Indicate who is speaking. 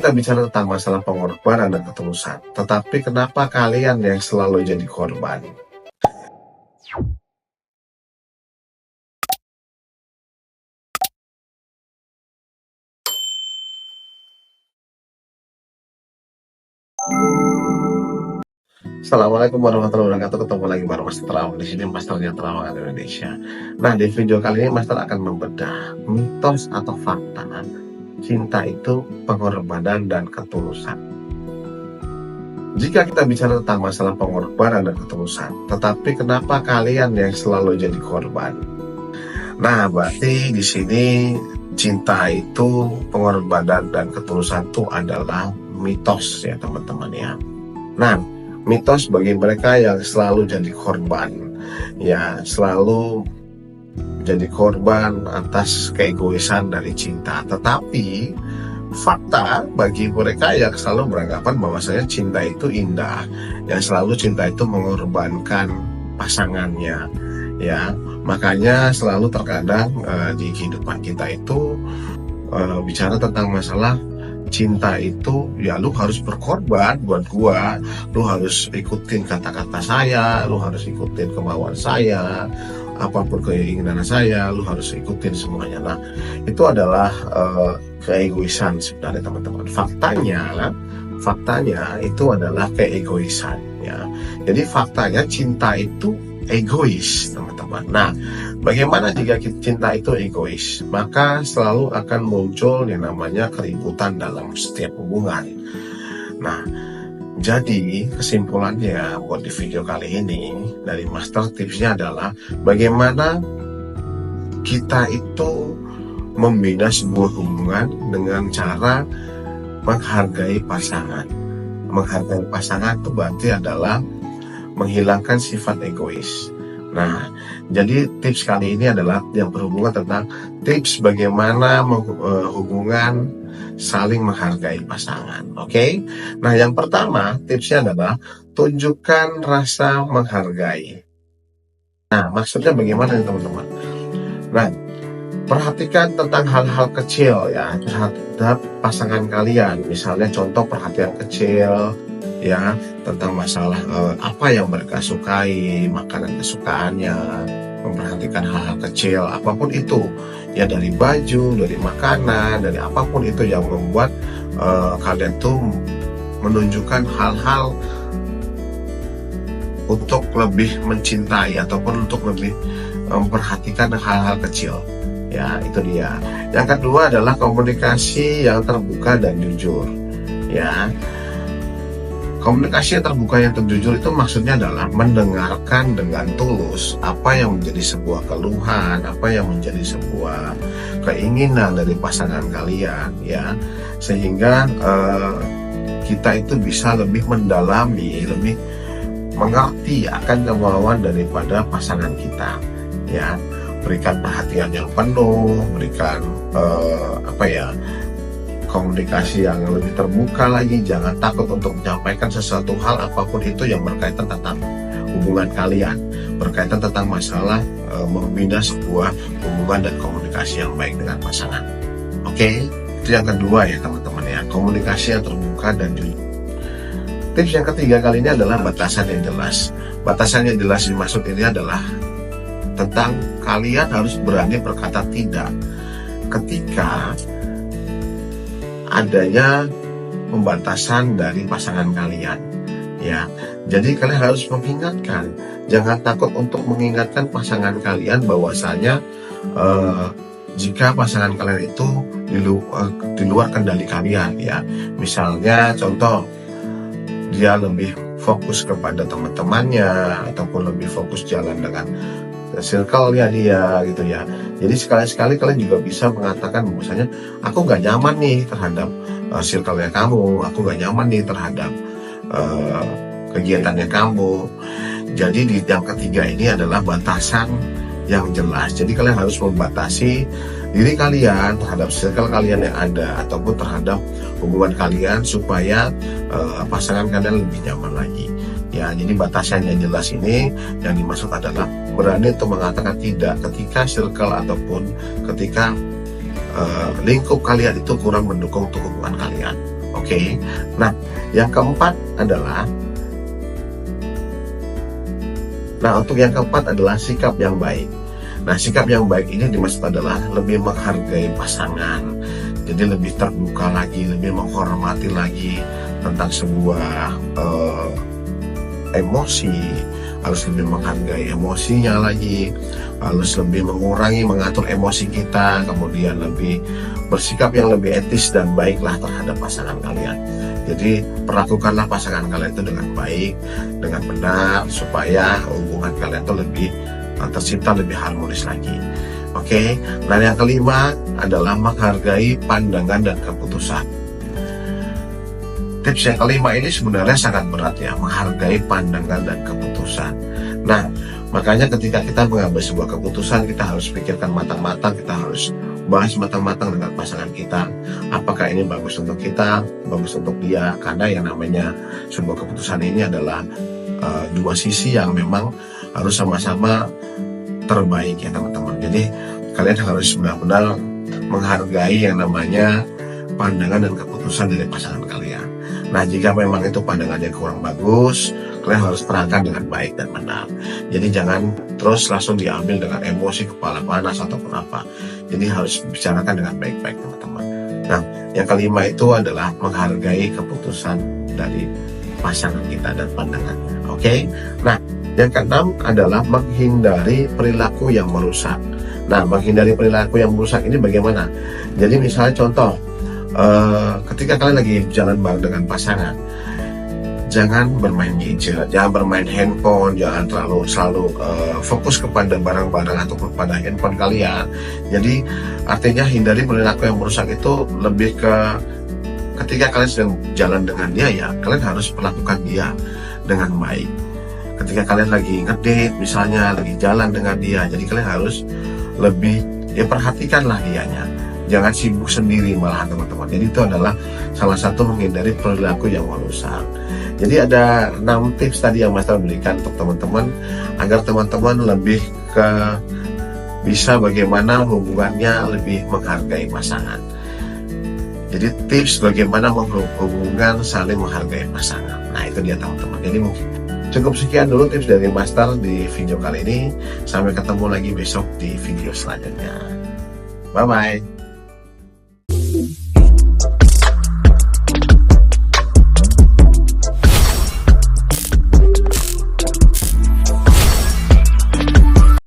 Speaker 1: Kita bicara tentang masalah pengorbanan dan ketulusan, tetapi kenapa kalian yang selalu jadi korban? Assalamualaikum warahmatullahi wabarakatuh. Ketemu lagi bareng Master Terawang di sini, Masternya Terawangan Indonesia. Nah, di video kali ini Master akan membedah mitos atau fakta cinta itu pengorbanan dan ketulusan. Jika kita bicara tentang masalah pengorbanan dan ketulusan, tetapi kenapa kalian yang selalu jadi korban? Nah, berarti di sini cinta itu, pengorbanan dan ketulusan itu adalah mitos ya teman-teman ya. Nah, mitos bagi mereka yang selalu jadi korban, ya selalu jadi korban atas keegoisan dari cinta. Tetapi fakta bagi mereka yang selalu beranggapan bahwasanya cinta itu indah, yang selalu cinta itu mengorbankan pasangannya, ya. Makanya selalu terkadang di kehidupan kita itu bicara tentang masalah cinta itu, ya lu harus berkorban buat gua, lu harus ikutin kata-kata saya, lu harus ikutin kemauan saya, apapun keinginan saya, lu harus ikutin semuanya. Nah, itu adalah keegoisan sebenarnya teman-teman. Faktanya itu adalah keegoisan ya. Jadi faktanya cinta itu egois teman-teman. Nah, bagaimana jika cinta itu egois? Maka selalu akan muncul yang namanya keributan dalam setiap hubungan. Nah, jadi kesimpulannya buat di video kali ini dari Master tipsnya adalah bagaimana kita itu membina sebuah hubungan dengan cara menghargai pasangan. Menghargai pasangan itu berarti adalah menghilangkan sifat egois. Nah, jadi tips kali ini adalah yang berhubungan tentang tips bagaimana hubungan saling menghargai pasangan. Oke? Nah, yang pertama tipsnya adalah tunjukkan rasa menghargai. Nah, maksudnya bagaimana nih teman-teman? Nah, perhatikan tentang hal-hal kecil ya terhadap pasangan kalian. Misalnya contoh perhatian kecil ya tentang masalah apa yang mereka sukai, makanan kesukaannya, memperhatikan hal-hal kecil apapun itu ya, dari baju, dari makanan, dari apapun itu yang membuat kalian tuh menunjukkan hal-hal untuk lebih mencintai ataupun untuk lebih memperhatikan hal-hal kecil ya. Itu dia. Yang kedua adalah komunikasi yang terbuka dan jujur ya. Komunikasi yang terbuka yang jujur itu maksudnya adalah mendengarkan dengan tulus apa yang menjadi sebuah keluhan, apa yang menjadi sebuah keinginan dari pasangan kalian ya, sehingga kita itu bisa lebih mendalami, lebih mengerti akan kemauan daripada pasangan kita ya. Berikan perhatian yang penuh, berikan komunikasi yang lebih terbuka lagi. Jangan takut untuk menyampaikan sesuatu hal apapun itu yang berkaitan tentang hubungan kalian, berkaitan tentang masalah membina sebuah hubungan dan komunikasi yang baik dengan pasangan. Oke, itu yang kedua ya teman-teman ya, komunikasi yang terbuka dan jujur. Tips yang ketiga kali ini adalah batasan yang jelas. Batasan yang jelas dimaksud ini adalah tentang kalian harus berani berkata tidak ketika adanya pembatasan dari pasangan kalian ya. Jadi kalian harus mengingatkan, jangan takut untuk mengingatkan pasangan kalian bahwasanya jika pasangan kalian itu di luar kendali kalian ya. Misalnya contoh, dia lebih fokus kepada teman-temannya ataupun lebih fokus jalan dengan circle-nya dia gitu ya. Jadi sekali-sekali kalian juga bisa mengatakan bahwasanya aku gak nyaman nih terhadap circle-nya kamu, aku gak nyaman nih terhadap kegiatannya kamu. Jadi di yang ketiga ini adalah batasan yang jelas. Jadi kalian harus membatasi diri kalian terhadap circle kalian yang ada ataupun terhadap hubungan kalian supaya pasangan kalian lebih nyaman lagi. Ya, jadi batasan yang jelas ini yang dimaksud adalah berani untuk mengatakan tidak ketika circle ataupun ketika lingkup kalian itu kurang mendukung untuk hubungan kalian. Oke. Nah, yang keempat adalah untuk yang keempat adalah sikap yang baik. Nah, sikap yang baik ini dimaksud adalah lebih menghargai pasangan. Jadi lebih terbuka lagi, lebih menghormati lagi tentang sebuah emosi, harus lebih menghargai emosinya lagi, harus lebih mengurangi mengatur emosi kita, kemudian lebih bersikap yang lebih etis dan baiklah terhadap pasangan kalian. Jadi perlakukanlah pasangan kalian itu dengan baik, dengan benar, supaya hubungan kalian itu lebih tercipta lebih harmonis lagi. Oke. Nah, yang kelima adalah menghargai pandangan dan keputusan. Tips yang kelima ini sebenarnya sangat berat ya, menghargai pandangan dan keputusan. Nah, makanya ketika kita mengambil sebuah keputusan, kita harus pikirkan matang-matang, kita harus bahas matang-matang dengan pasangan kita. Apakah ini bagus untuk kita, bagus untuk dia? Karena yang namanya sebuah keputusan ini adalah dua sisi yang memang harus sama-sama terbaik ya teman-teman. Jadi kalian harus benar-benar menghargai yang namanya pandangan dan keputusan dari pasangan kalian. Nah, jika memang itu pandangannya kurang bagus, kalian harus terangkan dengan baik dan benar. Jadi jangan terus langsung diambil dengan emosi, kepala panas ataupun apa. Jadi harus dibicarakan dengan baik-baik teman-teman. Nah, yang kelima itu adalah menghargai keputusan dari pasangan kita dan pandangannya. Oke? Nah, yang keenam adalah menghindari perilaku yang merusak. Nah, menghindari perilaku yang merusak ini bagaimana? Jadi misalnya contoh, ketika kalian lagi jalan bareng dengan pasangan, jangan bermain gadget, jangan bermain handphone, jangan selalu fokus kepada barang-barang ataupun pada handphone kalian. Jadi artinya hindari perilaku yang merusak itu lebih ke ketika kalian sedang jalan dengan dia ya, kalian harus perlakukan dia dengan baik. Ketika kalian lagi ngedate misalnya, lagi jalan dengan dia, jadi kalian harus lebih perhatikanlah dianya. Jangan sibuk sendiri malahan teman-teman. Jadi itu adalah salah satu menghindari perilaku yang merusak. Jadi ada 6 tips tadi yang Master berikan untuk teman-teman agar teman-teman lebih ke bisa bagaimana hubungannya lebih menghargai pasangan. Jadi tips bagaimana hubungan saling menghargai pasangan. Nah, itu dia teman-teman. Jadi mungkin cukup sekian dulu tips dari Master di video kali ini. Sampai ketemu lagi besok di video selanjutnya. Bye-bye.